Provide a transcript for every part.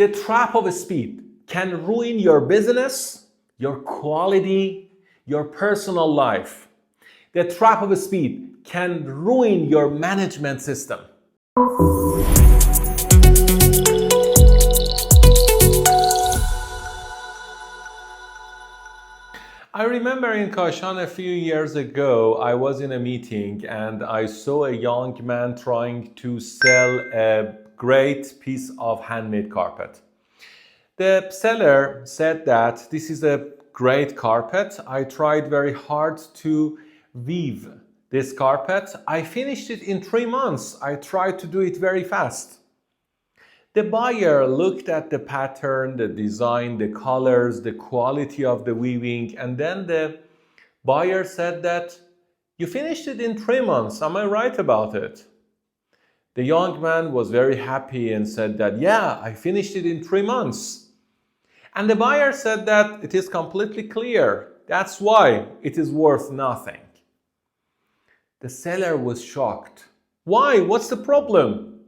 The trap of speed can ruin your business, your quality, your personal life. The trap of speed can ruin your management system. I remember in Kashan a few years ago, I was in a meeting and I saw a young man trying to sell a great piece of handmade carpet. The seller said that this is a great carpet. I tried very hard to weave this carpet. I finished it in 3 months. I tried to do it very fast. The buyer looked at the pattern, the design, the colors, the quality of the weaving, and then the buyer said that you finished it in 3 months. Am I right about it? The young man was very happy and said that, yeah, I finished it in 3 months. And the buyer said that it is completely clear. That's why it is worth nothing. The seller was shocked. Why? What's the problem?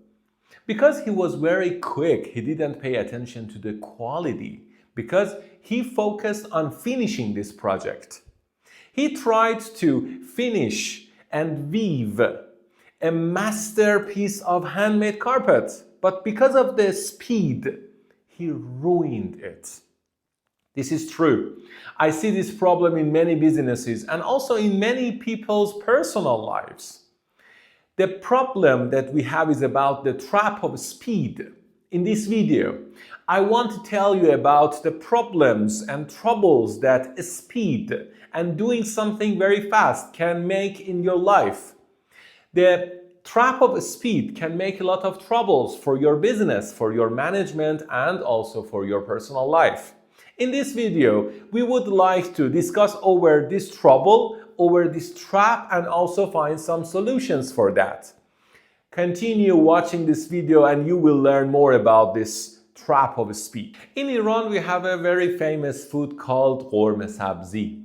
Because he was very quick. He didn't pay attention to the quality because he focused on finishing this project. He tried to finish and weave a masterpiece of handmade carpet, but because of the speed, he ruined it. This is true. I see this problem in many businesses and also in many people's personal lives. The problem that we have is about the trap of speed. In this video, I want to tell you about the problems and troubles that speed and doing something very fast can make in your life. The trap of speed can make a lot of troubles for your business, for your management, and also for your personal life. In this video, we would like to discuss over this trouble, over this trap, and also find some solutions for that. Continue watching this video and you will learn more about this trap of speed. In Iran, we have a very famous food called قورمه سبزی.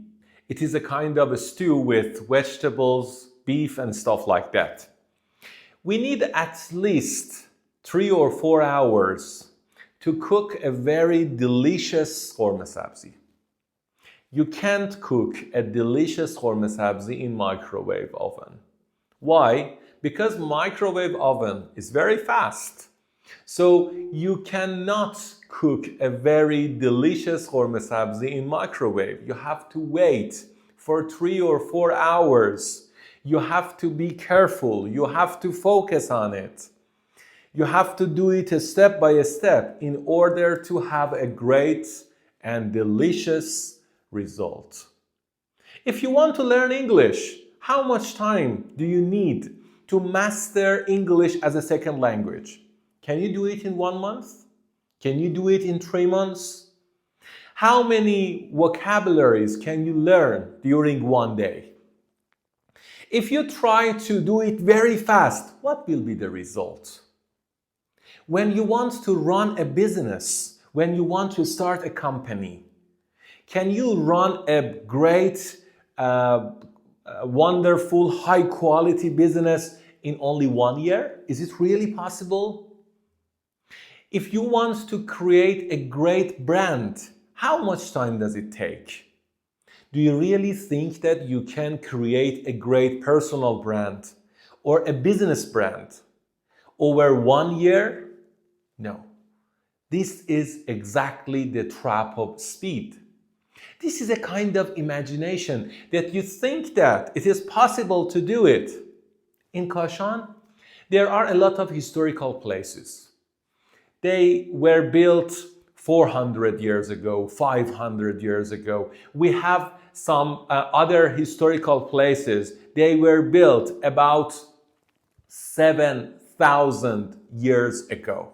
It is a kind of a stew with vegetables, beef, and stuff like that. We need at least 3 or 4 hours to cook a very delicious قورمه سبزی. You can't cook a delicious قورمه سبزی in microwave oven. Why? Because microwave oven is very fast. So you cannot cook a very delicious قورمه سبزی in microwave. You have to wait for 3 or 4 hours. You have to be careful. You have to focus on it. You have to do it step by step in order to have a great and delicious result. If you want to learn English, how much time do you need to master English as a second language? Can you do it in 1 month? Can you do it in 3 months? How many vocabularies can you learn during 1 day? If you try to do it very fast, what will be the result? When you want to run a business, when you want to start a company, can you run a great, wonderful, high-quality business in only 1 year? Is it really possible? If you want to create a great brand, how much time does it take? Do you really think that you can create a great personal brand or a business brand over 1 year? No. This is exactly the trap of speed. This is a kind of imagination that you think that it is possible to do it. In Kashan, there are a lot of historical places. They were built 400 years ago, 500 years ago. We have some other historical places. They were built about 7,000 years ago.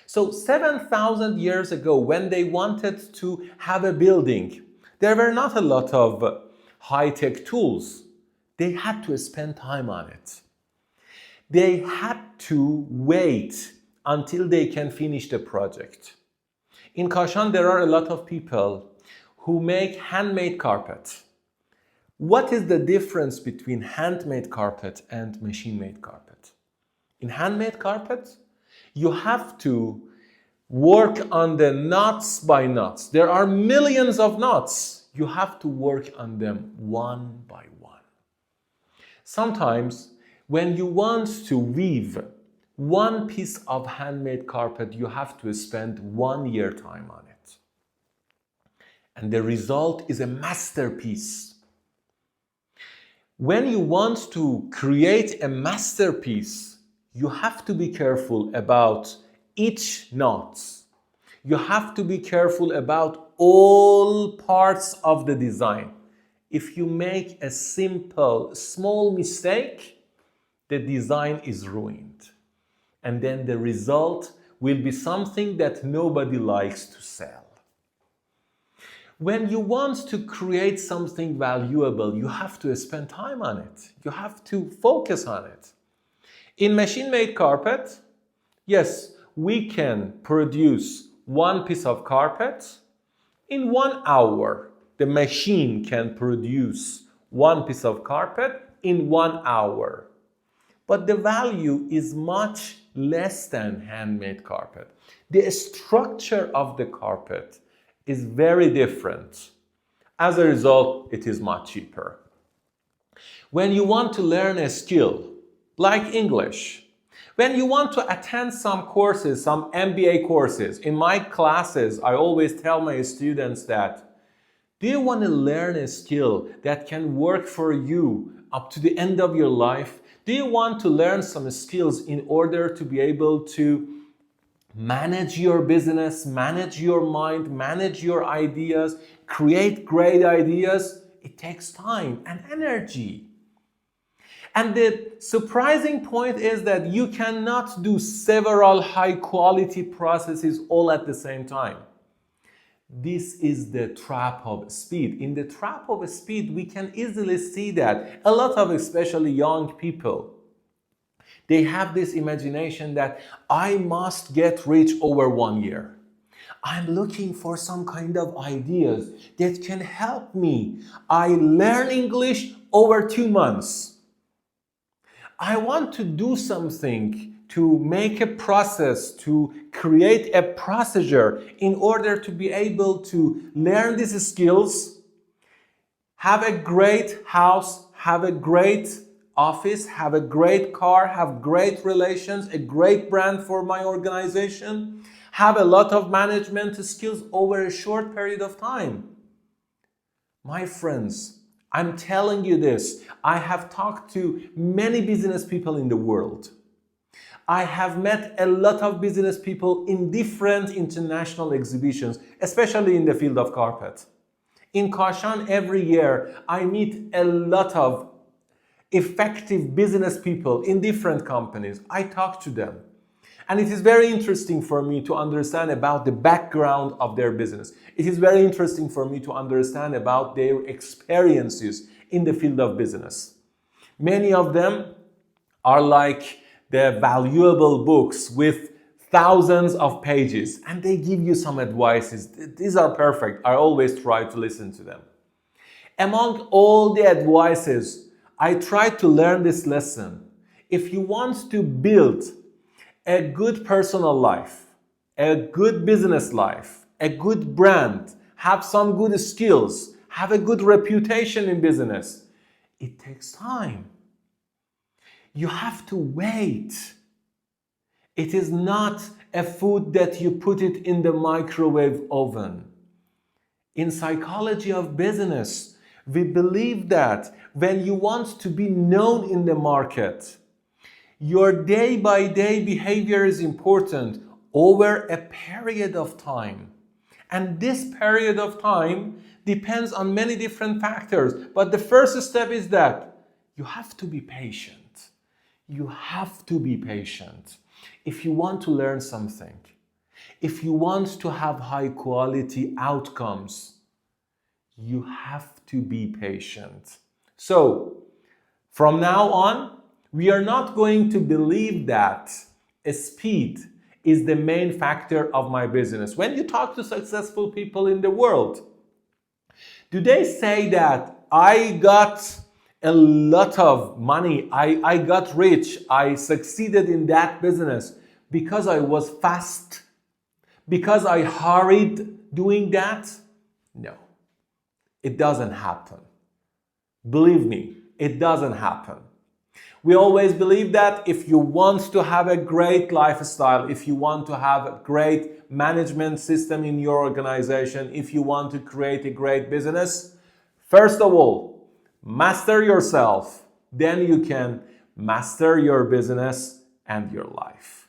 So 7,000 years ago, when they wanted to have a building, there were not a lot of high-tech tools. They had to spend time on it. They had to wait until they can finish the project. In Kashan, there are a lot of people who make handmade carpet. What is the difference between handmade carpet and machine-made carpet? In handmade carpet, you have to Work on the knots by knots. There are millions of knots. You have to work on them one by one. Sometimes when you want to weave one piece of handmade carpet, you have to spend 1 year time on it. And the result is a masterpiece. When you want to create a masterpiece, you have to be careful about each knot. You have to be careful about all parts of the design. If you make a simple, small mistake, the design is ruined. And then the result will be something that nobody likes to sell. When you want to create something valuable, you have to spend time on it. You have to focus on it. In machine-made carpet, yes, we can produce one piece of carpet in 1 hour. The machine can produce one piece of carpet in 1 hour. But the value is much less than handmade carpet. The structure of the carpet is very different. As a result, it is much cheaper. When you want to learn a skill, like English, when you want to attend some courses, some MBA courses, in my classes, I always tell my students that, do you want to learn a skill that can work for you up to the end of your life? Do you want to learn some skills in order to be able to manage your business, manage your mind, manage your ideas, create great ideas? It takes time and energy. And the surprising point is that you cannot do several high quality processes all at the same time. This is the trap of speed. In the trap of speed, we can easily see that a lot of especially young people, they have this imagination that I must get rich over 1 year. I'm looking for some kind of ideas that can help me. I learn English over 2 months. I want to do something to make a process, to create a procedure in order to be able to learn these skills, have a great house, have a great office, have a great car, have great relations, a great brand for my organization, have a lot of management skills over a short period of time. My friends, I'm telling you this, I have talked to many business people in the world. I have met a lot of business people in different international exhibitions, especially in the field of carpet. In Kashan, every year, I meet a lot of effective business people in different companies. I talk to them. And it is very interesting for me to understand about the background of their business. It is very interesting for me to understand about their experiences in the field of business. Many of them are like the valuable books with thousands of pages, and they give you some advices. These are perfect. I always try to listen to them. Among all the advices, I try to learn this lesson. If you want to build a good personal life, a good business life, a good brand, have some good skills, have a good reputation in business, it takes time. You have to wait. It is not a food that you put it in the microwave oven. In psychology of business, we believe that when you want to be known in the market, your day-by-day behavior is important over a period of time. And this period of time depends on many different factors. But the first step is that you have to be patient. You have to be patient. If you want to learn something, if you want to have high quality outcomes, you have to be patient. So, from now on, we are not going to believe that speed is the main factor of my business. When you talk to successful people in the world, do they say that I got a lot of money, I got rich, I succeeded in that business because I was fast, because I hurried doing that? No, it doesn't happen. Believe me, it doesn't happen. We always believe that if you want to have a great lifestyle, if you want to have a great management system in your organization, if you want to create a great business, first of all, master yourself. Then you can master your business and your life.